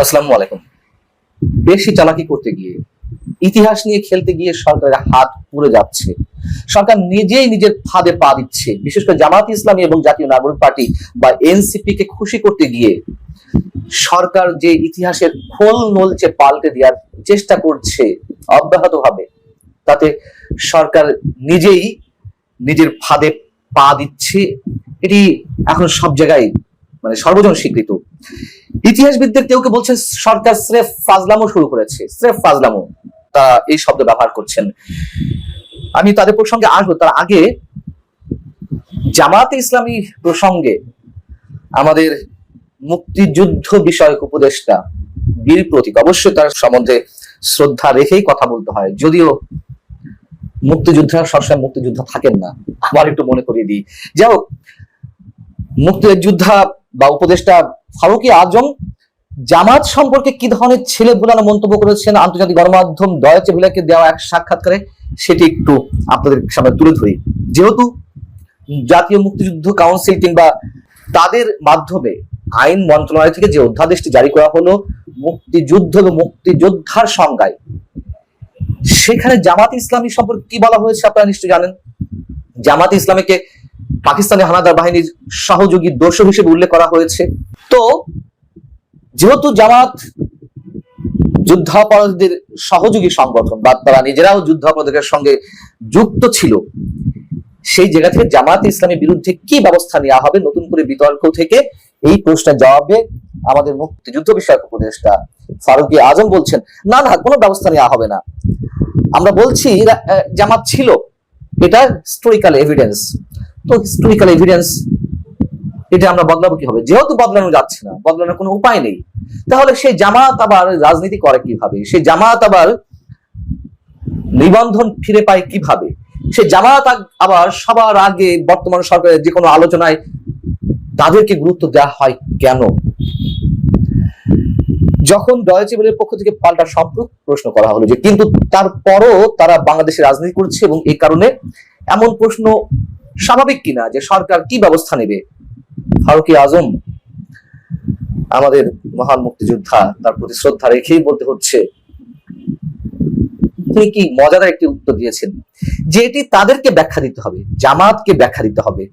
আসসালামু আলাইকুম। বেশি চালাকি করতে গিয়ে, ইতিহাস নিয়ে খেলতে গিয়ে সরকারের হাত পুড়ে যাচ্ছে। সরকার নিজেই নিজের ফাঁদে পা দিচ্ছে। বিশেষ করে জামায়াত ইসলামী এবং জাতীয় নাগরিক পার্টি বা এনসিপি কে খুশি করতে গিয়ে সরকার যে ইতিহাসের খোল নলচে পাল্টে দেওয়ার চেষ্টা করছে অব্যাহতভাবে, তাতে সরকার নিজেই নিজের ফাঁদে পা দিচ্ছে। এটি এখন সব জায়গায় সর্বজন স্বীকৃত। ইতিহাসবিদদের কেউ কেউ বলছেন সরকার স্রেফ ফাজলামো শুরু করেছে, স্রেফ ফাজলামো, তা এই শব্দ ব্যবহার করছেন। আমি তাদের প্রসঙ্গে আসবো, তার আগে জামায়াতে ইসলামী প্রসঙ্গে আমাদের মুক্তিযুদ্ধ বিষয়ক উপদেষ্টা বীর প্রতীক, অবশ্যই তার সম্বন্ধে শ্রদ্ধা রেখেই কথা বলতে হয়, যদিও মুক্তিযোদ্ধারা সবসময় মুক্তিযোদ্ধা থাকেন না, আবার একটু মনে করিয়ে দিই। যাই হোক, মুক্তিযোদ্ধা বা উপদেষ্টা ফারুকী আজম জামাত সম্পর্কে কি ধরনের ছেলে ভুলানো মন্তব্য করেছেন আন্তর্জাতিক গণমাধ্যম ডয়েচে ভেলেকে দেওয়া এক সাক্ষাৎকারে, সেটি একটু আপনাদের সামনে তুলে ধরি। যেহেতু জাতীয় মুক্তিযুদ্ধ কাউন্সিল কিংবা তাদের মাধ্যমে আইন মন্ত্রণালয় থেকে যে অধ্যাদেশটি জারি করা হলো মুক্তিযুদ্ধ এবং মুক্তিযোদ্ধার সংজ্ঞায়, সেখানে জামাত ইসলামী সম্পর্কে কি বলা হয়েছে আপনারা নিশ্চয়ই জানেন। জামাত ইসলামীকে পাকিস্তানি হানাদার বাহিনীর সহযোগী দোষর হিসেবে উল্লেখ করা হয়েছে। তো যেহেতু জামাত যুদ্ধাপরাধীদের সহযোগী সংগঠন বা তারা নিজেরাও যুদ্ধাপরাধীদের সঙ্গে যুক্ত ছিল, সেই জায়গা থেকে জামাত ইসলামের বিরুদ্ধে কি ব্যবস্থা নেওয়া হবে নতুন করে বিতর্ক থেকে এই প্রশ্নের জবাবে আমাদের মুক্তিযুদ্ধ বিষয়ক উপদেষ্টা ফারুকী আজম বলছেন, না না, কোনো ব্যবস্থা নেওয়া হবে না। আমরা বলছি জামাত ছিল, এটা হিস্টোরিক্যাল এভিডেন্স। তো হিস্টোরিক্যাল এভিডেন্স এটা আমরা বদলাবো কি হবে? যেহেতু বদলানো যাচ্ছে না, বদলানোর কোনো উপায় নেই, তাহলে সেই জামাত আবার রাজনীতি করে কিভাবে? সেই জামাত আবার নিবন্ধন ফিরে পায় কিভাবে? সেই জামাত আবার সবার আগে বর্তমান সরকারের যে কোনো আলোচনায় তাদেরকে গুরুত্ব দেওয়া হয় কেন? যখন ডয়েচে ভেলের পক্ষ থেকে পাল্টা সম্পূর্ণ প্রশ্ন করা হলো যে কিন্তু তারপরও তারা বাংলাদেশে রাজনীতি করছে এবং এই কারণে এমন প্রশ্ন স্বাভাবিক কিনা যে সরকার কি ব্যবস্থা নেবে, ফারুকী আজম আমাদের মহান মুক্তিযোদ্ধা, তার প্রতি শ্রদ্ধা রেখেই বলতে হচ্ছে, তিনি কি মজাদার একটি উত্তর দিয়েছেন যে এটি তাদেরকে ব্যাখ্যা দিতে হবে, জামাতকে ব্যাখ্যা দিতে হবে,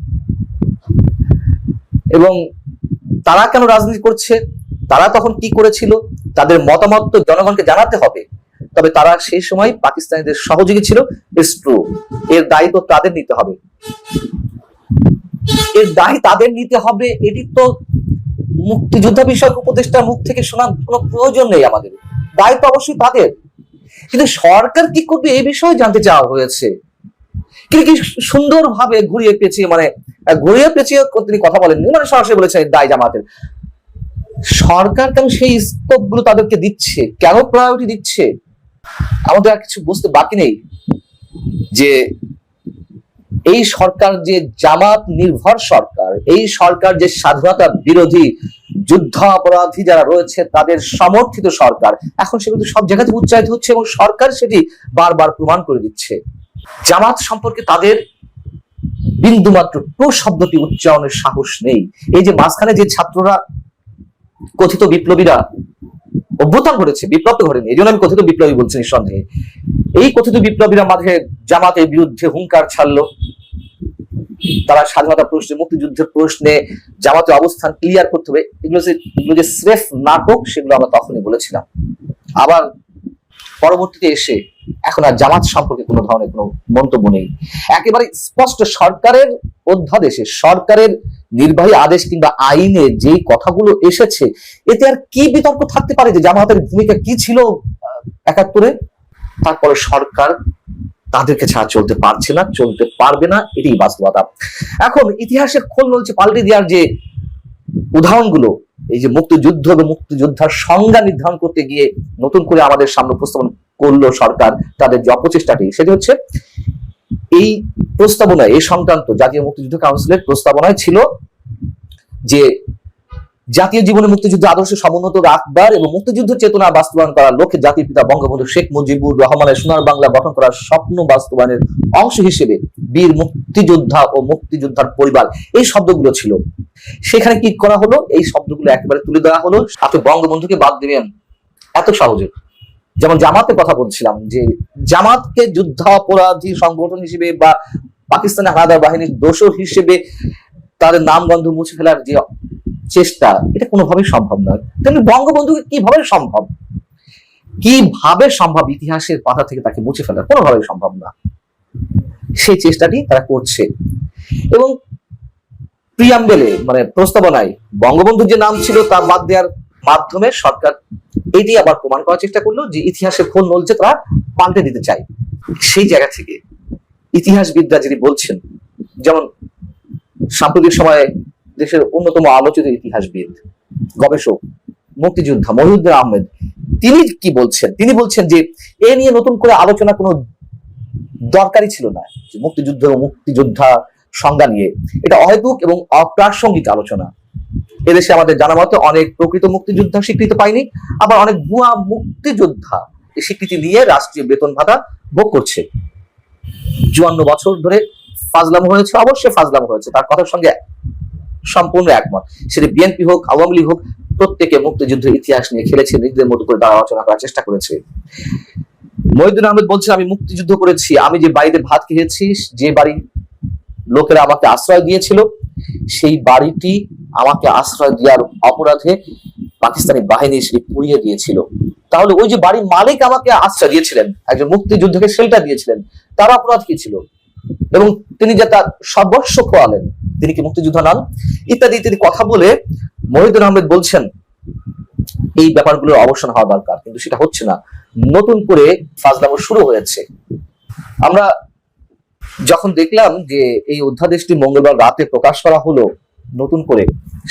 এবং তারা কেন রাজনীতি করছে, তারা তখন কি করেছিল, তাদের মতামত তো জনগণকে জানাতে হবে। তবে তারা সেই সময় পাকিস্তানিদের সহযোগী ছিল, এর দায়িত্ব তাদের নিতে হবে, এর দায়ী তাদের নিতে হবে। এটি তো মুক্তিযোদ্ধা বিষয়ক উপদেষ্টার মুখ থেকে শোনার কোনো প্রয়োজন নেই, আমাদের দায়িত্ব অবশ্যই তাদের। কিন্তু সরকার কি করবে এই বিষয়ে জানতে চাওয়া হয়েছে। কিন্তু কি সুন্দরভাবে ঘুরিয়ে পেঁচিয়ে তিনি কথা বলেননি, সরাসরি বলেছেন দায় জামাতের। সরকার কেন সেই স্কোপ গুলো তাদেরকে দিচ্ছে, কেন প্রায়োরিটি দিচ্ছে? আমাদের আর কিছু বুঝতে বাকি নেই যে এই সরকার যে জামাত নির্ভর সরকার, এই সরকার যে স্বাধীনতা বিরোধী যুদ্ধাপরাধী যারা রয়েছে তাদের সমর্থিত সরকার, এখন সেগুলো সব জায়গাতে উচ্চারিত হচ্ছে এবং সরকার সেটি বারবার প্রমাণ করে দিচ্ছে। জামাত সম্পর্কে তাদের বিন্দুমাত্র টু শব্দটি উচ্চারণের সাহস নেই। এই যে মাঝখানে যে ছাত্ররা কথিত বিপ্লবীরা অভ্যুত্থান করেছে, বিপ্লব তো ঘটেনি, এই জন্য আমি কথিত বিপ্লবী বলছি নিঃসন্দেহে, এই কথিত বিপ্লবীরা মাঝে জামাতের বিরুদ্ধে হুঙ্কার ছাড়লো, তারা স্বাধীনতা প্রশ্নে, মুক্তিযুদ্ধের প্রশ্নে জামাতের অবস্থান ক্লিয়ার করতে হবে, এগুলো যে স্রেফ নাটক, সেগুলো আমরা তখনই বলেছিলাম। আবার পরবর্তীতে এসে এখন আর জামাত সম্পর্কে কোনো ধরনের কোনো মন্তব্য নেই। একেবারে স্পষ্ট সরকারের অধ্যাদেশে, সরকারের নির্বাহী আদেশ কিংবা আইনে যেই কথাগুলো এসেছে, এতে আর কি বিতর্ক থাকতে পারে যে জামাতের ভূমিকা কি ছিল ৭১-এ? তারপরে সরকার তাদেরকে ছাড়া চলতে পারছে না, চলতে পারবে না, এটি বাস্তবতা। এখন ইতিহাসের খোল নলচে পাল্টে দেওয়ার যে উদাহরণগুলো, এই যে মুক্তিযুদ্ধ এবং মুক্তিযোদ্ধার সংজ্ঞা নির্ধারণ করতে গিয়ে নতুন করে আমাদের সামনে উপস্থাপন করলো সরকার, তাদের যে অপচেষ্টাটি, সেটি হচ্ছে এই প্রস্তাবনায়, এই সংক্রান্ত জাতীয় মুক্তিযুদ্ধ কাউন্সিলের প্রস্তাবনায় ছিল যে জাতীয় জীবনে মুক্তিযুদ্ধ আদর্শ সমুন্নত রাখবার এবং মুক্তিযুদ্ধ চেতনা বাস্তবায়ন করার লক্ষ্যে জাতির পিতা বঙ্গবন্ধু শেখ মুজিবুর রহমানের সোনার বাংলা গঠন করার স্বপ্ন বাস্তবায়নের অংশ হিসেবে বীর মুক্তিযোদ্ধা ও মুক্তিযোদ্ধার পরিবার এই শব্দগুলো ছিল। সেখানে কি করা হলো, এই শব্দগুলো একেবারে তুলে দেওয়া হলো। আপনি বঙ্গবন্ধুকে বাদ দিবেন এত সহজে? যেমন জামাতের কথা বলছিলাম, যে জামাতকে যুদ্ধাপরাধী সংগঠন হিসেবে বা পাকিস্তানি হানাদার বাহিনীর দোসর হিসেবে তাদের নামগন্ধ মুছে ফেলার যে চেষ্টা, এটা কোনোভাবেই সম্ভব নয়। তেমনি বঙ্গবন্ধুকে কিভাবে সম্ভব ইতিহাসের পাতা থেকে তাকে মুছে ফেলা? কোনোভাবেই সম্ভব না। সেই চেষ্টাটি তারা করছে এবং প্রিয়াম্বেলে মানে প্রস্তাবনায় বঙ্গবন্ধুর যে নাম ছিল তা বাদ দেওয়ার মাধ্যমে সরকার এটি আবার প্রমাণ করার চেষ্টা করলো যে ইতিহাসের খোল নলছে তারা পাল্টে দিতে চায়। সেই জায়গা থেকে ইতিহাসবিদরা যিনি বলছেন, যেমন সাম্প্রতিক সময়ে দেশের অন্যতম আলোচিত ইতিহাসবিদ গবেষক মুক্তিযোদ্ধা মহিউদ্দিন আহমেদ, তিনি কি বলছেন? তিনি বলছেন যে এ নিয়ে নতুন করে আলোচনা কোনো দরকারই ছিল না। মুক্তিযুদ্ধ ও মুক্তিযোদ্ধা সংজ্ঞা নিয়ে এটা অহেতুক এবং অপ্রাসঙ্গিক আলোচনা। এদেশে আমাদের জানা মতে অনেক প্রকৃত মুক্তিযোদ্ধা স্বীকৃতি পায়নি, আবার অনেক ভুয়া মুক্তিযোদ্ধা এই স্বীকৃতি নিয়ে রাষ্ট্রীয় বেতন ভাতা ভোগ করছে। 54 বছর ধরে ফাজলামো হয়েছে, অবশ্যই ফাজলামো হয়েছে, তার কথার সঙ্গে সম্পূর্ণ একমত। সেটা বিএনপি হোক, আওয়ামী লীগ হোক, প্রত্যেকে মুক্তিযুদ্ধের ইতিহাস নিয়ে খেলেছে, নিজেদের মতো করে তারা আলোচনা করার চেষ্টা করেছে। মহিউদ্দিন আহমেদ বলছেন, আমি মুক্তিযুদ্ধ করেছি, আমি যে বাড়িতে ভাত খেয়েছি, যে বাড়ি লোকেরা আমাকে আশ্রয় দিয়েছিল, সেই বাড়িটি আমাকে আশ্রয় দেওয়ার অপরাধে পাকিস্তানি বাহিনী এসে পুড়িয়ে দিয়েছিল। তাহলে ওই যে বাড়ির মালিক আমাকে আশ্রয় দিয়েছিলেন, একজন মুক্তিযুদ্ধকে শেল্টার দিয়েছিলেন, তার অপরাধ কি ছিল? এবং তিনি যে তার সর্বস্ব খোয়ালেন, তিনি কি মুক্তিযোদ্ধা নন? ইত্যাদি ইত্যাদি কথা বলে মহিউদ্দিন আহমেদ বলছেন এই ব্যাপারগুলোর অবসান হওয়া দরকার, কিন্তু সেটা হচ্ছে না। নতুন করে ফাজলামো শুরু হয়েছে। আমরা যখন দেখলাম যে এই অধ্যাদেশটি মঙ্গলবার রাতে প্রকাশ করা হলো নতুন করে,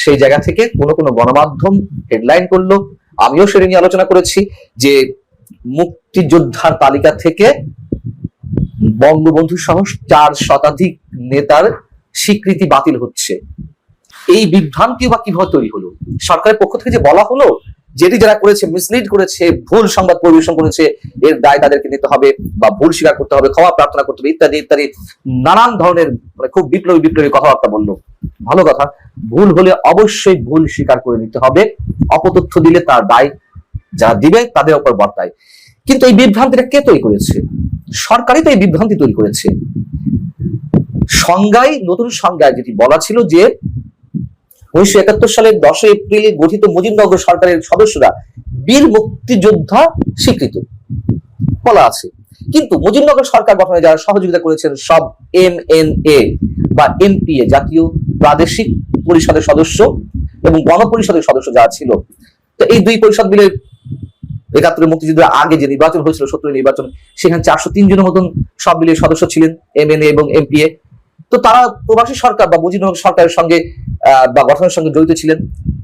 সেই জায়গা থেকে কোনো গণমাধ্যম হেডলাইন করলো, আমিও সেটা নিয়ে আলোচনা করেছি, যে মুক্তিযোদ্ধার তালিকা থেকে বঙ্গবন্ধু সহ 4 শতাধিক নেতার স্বীকৃতি বাতিল হচ্ছে। এই বিভ্রান্তি বা কিভাবে তৈরি হলো? সরকারের পক্ষ থেকে যে বলা হলো যেটি যারা করেছে, মিসলিড করেছে, ভুল সংবাদ পরিবেশন করেছে, এর দায় তাদেরকে নিতে হবে বা ভুল স্বীকার করতে হবে, ক্ষমা প্রার্থনা করতে হবে, ইত্যাদি ইত্যাদি নানান ধরনের খুব বিপ্লবী কথাবার্তা বললো। ভালো কথা, ভুল হলে অবশ্যই ভুল স্বীকার করে নিতে হবে, অপতথ্য দিলে তার দায় যারা দিবে তাদের উপর বর্তায়। কিন্তু এই বিভ্রান্তিটা কে তৈরি করেছে? সরকারই তো এই বিভ্রান্তি তৈরি করেছে। নতুন সংজ্ঞায় যেটি বলা ছিল যে 1971 সালের 10 এপ্রিল গঠিত মুজিবনগর সরকারের সদস্যরা বীর মুক্তিযোদ্ধা স্বীকৃত বলা আছে, কিন্তু মুজিবনগর সরকার গঠনে যারা সহযোগিতা করেছেন সব MNA বা MPA জাতীয় প্রাদেশিক পরিষদের সদস্য এবং গণপরিষদের সদস্য যারা ছিল, তো এই দুই পরিষদ মিলে 71 মুক্তিযুদ্ধের আগে যে নির্বাচন হয়েছিল, 17 নির্বাচন, সেখানে 403 জনের মতন সব মিলিয়ে সদস্য ছিলেন MNA এবং MPA। তো তারা প্রবাসী সরকার বা মুজিবনগর সরকারের সঙ্গে বা গঠনের সঙ্গে জড়িত ছিলেন।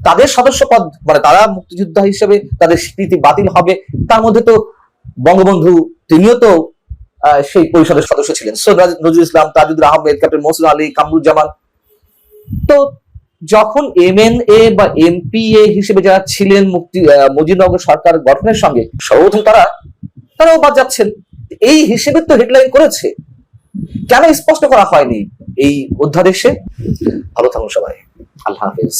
তাদের সদস্য পদ মানে তারা মুক্তিযোদ্ধা হিসেবে তাদের স্বীকৃতি বাতিল হবে। তার মধ্যে তো বঙ্গবন্ধু তিনিও তো সেই পরিষদের সদস্য ছিলেন, সৈয়দ নজরুল ইসলাম, তাজুদ্দিন আহমেদ, ক্যাপ্টেন মহসিন আলী, কামরুজ্জামান। তো যখন MNA বা MPA হিসেবে যারা ছিলেন মুজিবনগর সরকার গঠনের সঙ্গে, সর্বপ্রথম তারাও বাদ যাচ্ছেন। এই হিসেবে তো হেডলাইন করেছে, কেন স্পষ্ট করা হয়নি এই অধ্যাদেশে? ভালো থাকুন সবাই, আল্লাহ হাফেজ।